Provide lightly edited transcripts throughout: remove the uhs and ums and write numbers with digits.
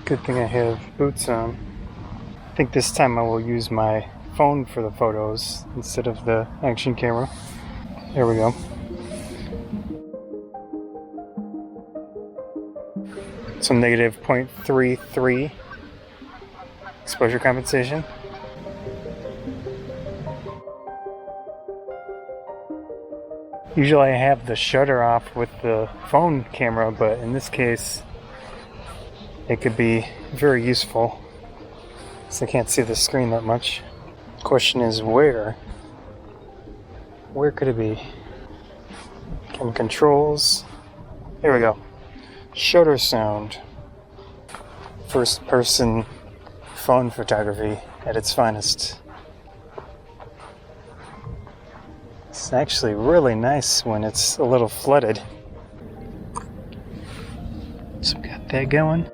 Good thing I have boots on. I think this time I will use my phone for the photos instead of the action camera. There we go. So negative 0.33 exposure compensation. Usually I have the shutter off with the phone camera, but in this case it could be very useful since I can't see the screen that much. Question is where? Where could it be? Camera controls. Here we go. Shutter sound. First person phone photography at its finest. It's actually really nice when it's a little flooded. So we got that going.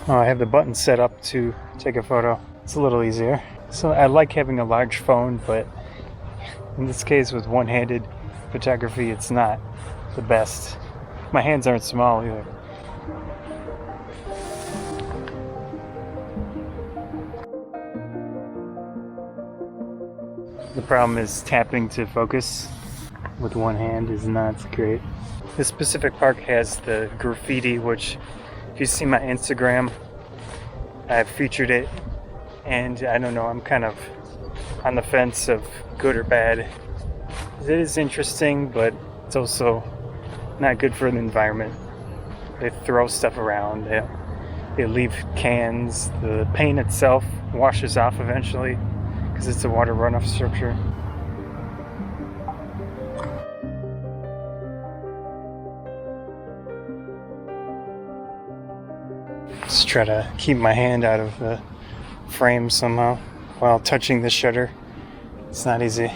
Oh, I have the button set up to take a photo. It's a little easier. So I like having a large phone, but in this case with one-handed photography, it's not the best. My hands aren't small either. The problem is tapping to focus with one hand is not great. This specific park has the graffiti, which if you see my Instagram, I've featured it, and I don't know, I'm kind of on the fence of good or bad. It is interesting, but it's also not good for the environment. They throw stuff around, they leave cans, the paint itself washes off eventually because it's a water runoff structure. Just try to keep my hand out of the frame somehow while touching the shutter. It's not easy.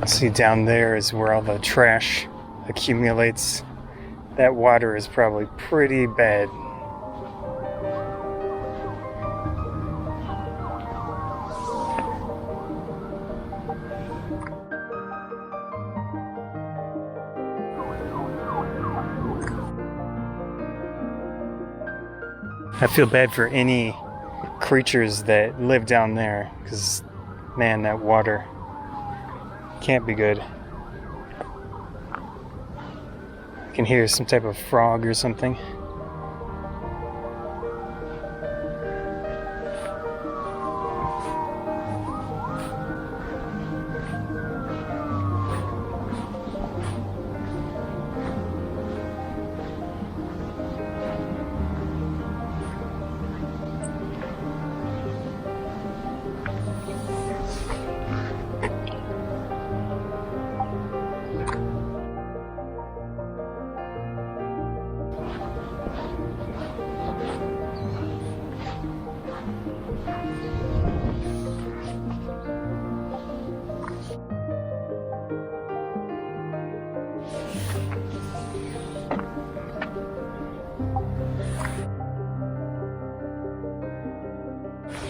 See, down there is where all the trash accumulates. That water is probably pretty bad. I feel bad for any creatures that live down there, because man, that water can't be good. I can hear some type of frog or something.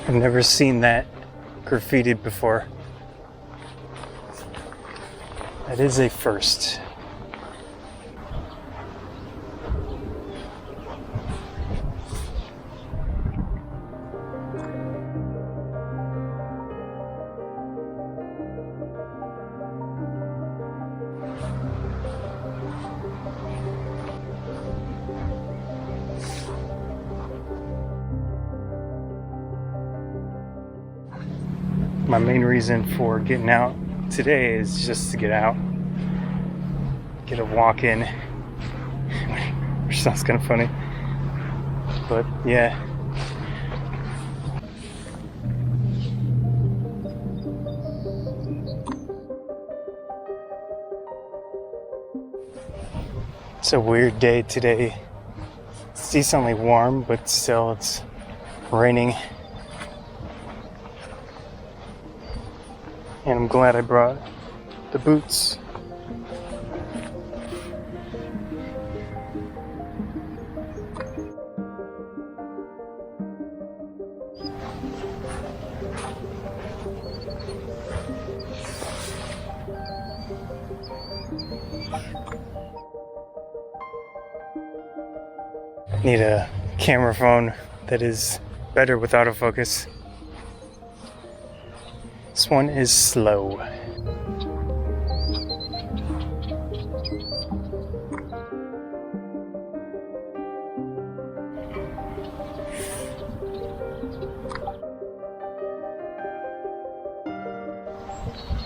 I've never seen that graffitied before. That is a first. My main reason for getting out today is just to get out, get a walk in, which sounds kind of funny, but yeah. It's a weird day today. It's decently warm, but still it's raining. And I'm glad I brought the boots. Need a camera phone that is better with autofocus. This one is slow.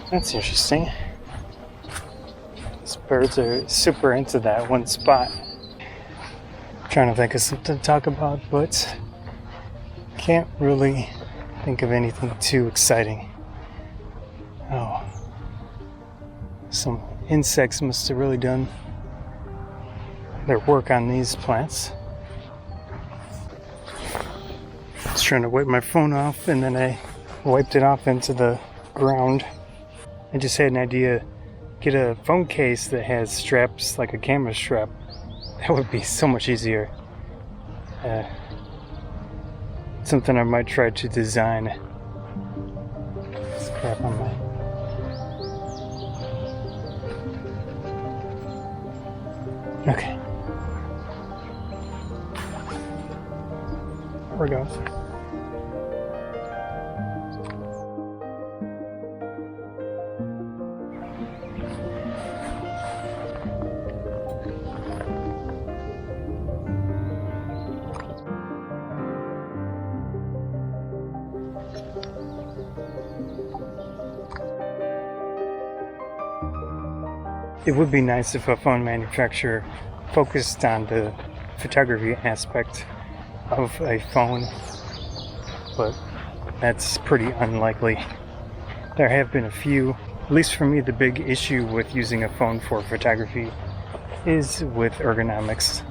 That's interesting. These birds are super into that one spot. I'm trying to think of something to talk about, but can't really think of anything too exciting. Oh, some insects must have really done their work on these plants. I was trying to wipe my phone off and then I wiped it off into the ground. I just had an idea. Get a phone case that has straps like a camera strap. That would be so much easier. Something I might try to design. There's crap on my... Okay. There it goes. It would be nice if a phone manufacturer focused on the photography aspect of a phone, but that's pretty unlikely. There have been a few. At least for me, the big issue with using a phone for photography is with ergonomics.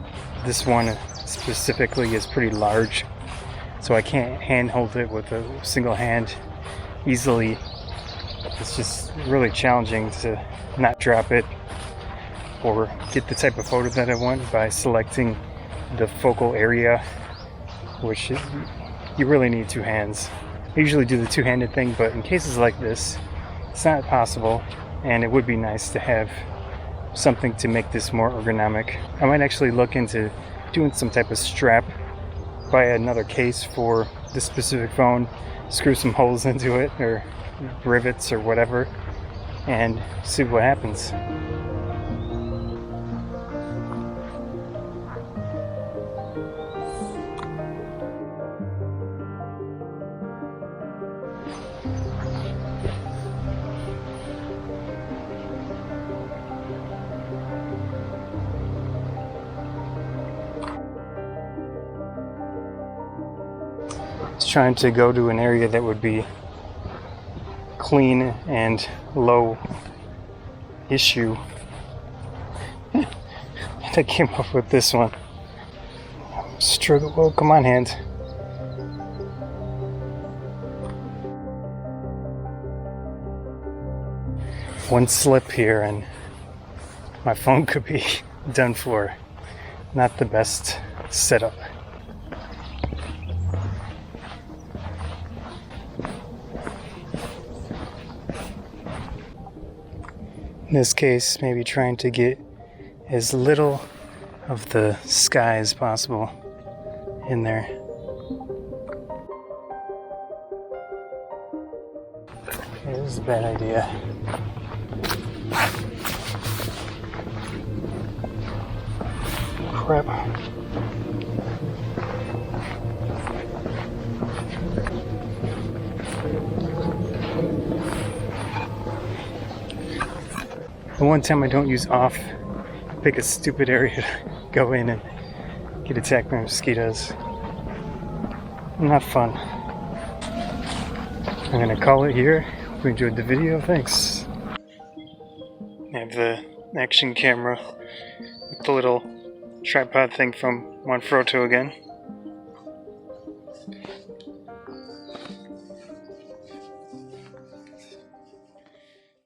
This one specifically is pretty large, so I can't handhold it with a single hand easily. It's just really challenging to not drop it or get the type of photo that I want by selecting the focal area, which you really need two hands. I usually do the two-handed thing, but in cases like this, it's not possible, and it would be nice to have something to make this more ergonomic. I might actually look into doing some type of strap, buy another case for this specific phone, screw some holes into it, or rivets or whatever, and see what happens. Just trying to go to an area that would be clean and low issue. And I came up with this one. Struggle. Oh, come on, hand. One slip here and my phone could be done for. Not the best setup. In this case, maybe trying to get as little of the sky as possible in there. Okay, this is a bad idea. Crap. The one time I don't use off, pick a stupid area to go in and get attacked by mosquitoes. Not fun. I'm gonna call it here. Hope you enjoyed the video. Thanks. I have the action camera with the little tripod thing from Manfrotto again.